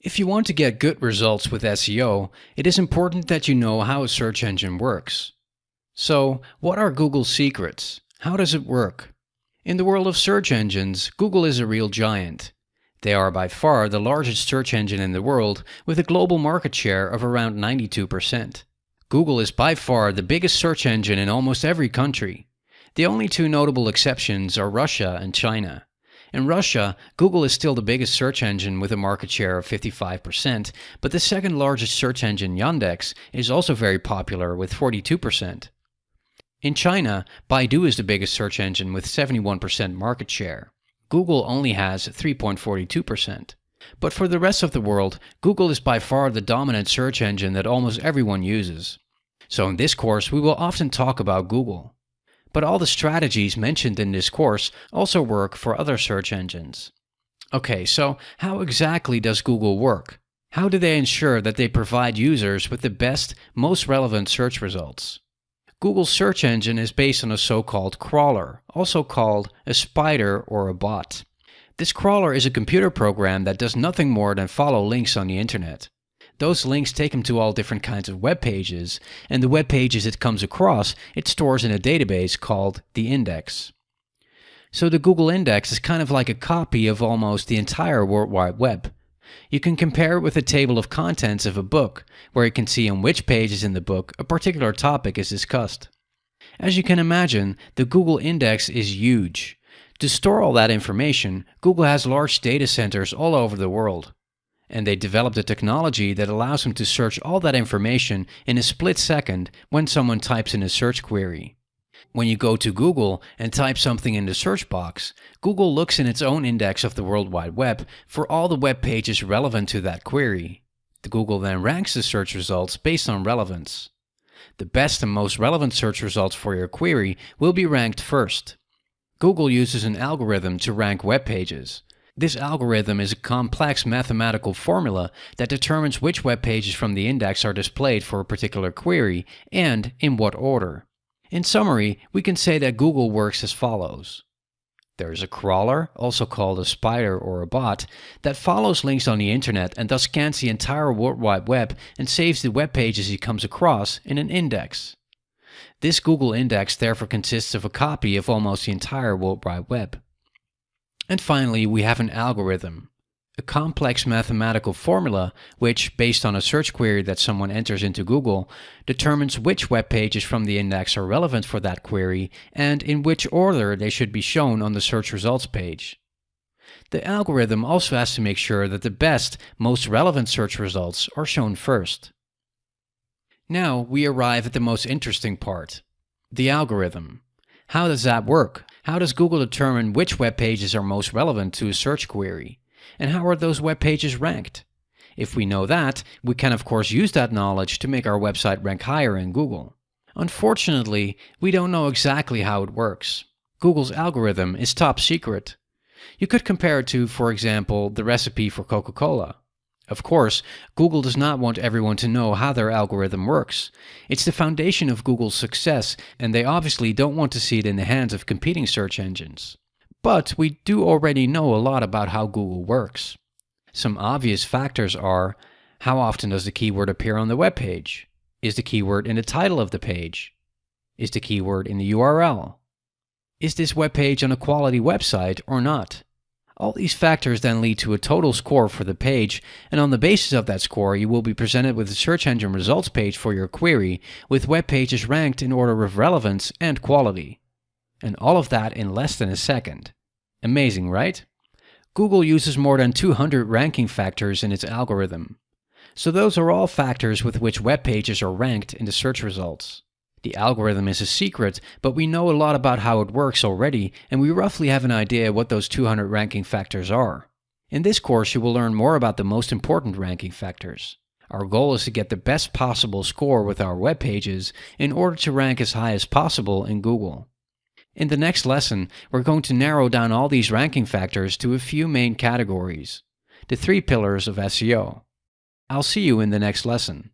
If you want to get good results with SEO, it is important that you know how a search engine works. So, what are Google's secrets? How does it work? In the world of search engines, Google is a real giant. They are by far the largest search engine in the world, with a global market share of around 92%. Google is by far the biggest search engine in almost every country. The only two notable exceptions are Russia and China. In Russia, Google is still the biggest search engine with a market share of 55%, but the second largest search engine, Yandex, is also very popular with 42%. In China, Baidu is the biggest search engine with 71% market share. Google only has 3.42%. But for the rest of the world, Google is by far the dominant search engine that almost everyone uses. So in this course, we will often talk about Google. But all the strategies mentioned in this course also work for other search engines. Okay, so how exactly does Google work? How do they ensure that they provide users with the best, most relevant search results? Google's search engine is based on a so-called crawler, also called a spider or a bot. This crawler is a computer program that does nothing more than follow links on the internet. Those links take them to all different kinds of web pages, and the web pages it comes across, it stores in a database called the index. So the Google index is kind of like a copy of almost the entire World Wide Web. You can compare it with a table of contents of a book, where you can see on which pages in the book a particular topic is discussed. As you can imagine, the Google index is huge. To store all that information, Google has large data centers all over the world. And they developed a technology that allows them to search all that information in a split second when someone types in a search query. When you go to Google and type something in the search box, Google looks in its own index of the World Wide Web for all the web pages relevant to that query. Google then ranks the search results based on relevance. The best and most relevant search results for your query will be ranked first. Google uses an algorithm to rank web pages. This algorithm is a complex mathematical formula that determines which web pages from the index are displayed for a particular query and in what order. In summary, we can say that Google works as follows. There is a crawler, also called a spider or a bot, that follows links on the internet and thus scans the entire World Wide Web and saves the web pages he comes across in an index. This Google index therefore consists of a copy of almost the entire World Wide Web. And finally, we have an algorithm, a complex mathematical formula which, based on a search query that someone enters into Google, determines which web pages from the index are relevant for that query and in which order they should be shown on the search results page. The algorithm also has to make sure that the best, most relevant search results are shown first. Now we arrive at the most interesting part, the algorithm. How does that work? How does Google determine which web pages are most relevant to a search query? And how are those web pages ranked? If we know that, we can of course use that knowledge to make our website rank higher in Google. Unfortunately, we don't know exactly how it works. Google's algorithm is top secret. You could compare it to, for example, the recipe for Coca-Cola. Of course, Google does not want everyone to know how their algorithm works. It's the foundation of Google's success, and they obviously don't want to see it in the hands of competing search engines. But we do already know a lot about how Google works. Some obvious factors are: how often does the keyword appear on the web page? Is the keyword in the title of the page? Is the keyword in the URL? Is this web page on a quality website or not? All these factors then lead to a total score for the page, and on the basis of that score you will be presented with a search engine results page for your query, with web pages ranked in order of relevance and quality. And all of that in less than a second. Amazing, right? Google uses more than 200 ranking factors in its algorithm. So those are all factors with which web pages are ranked in the search results. The algorithm is a secret, but we know a lot about how it works already, and we roughly have an idea what those 200 ranking factors are. In this course, you will learn more about the most important ranking factors. Our goal is to get the best possible score with our web pages in order to rank as high as possible in Google. In the next lesson, we're going to narrow down all these ranking factors to a few main categories, the 3 pillars of SEO. I'll see you in the next lesson.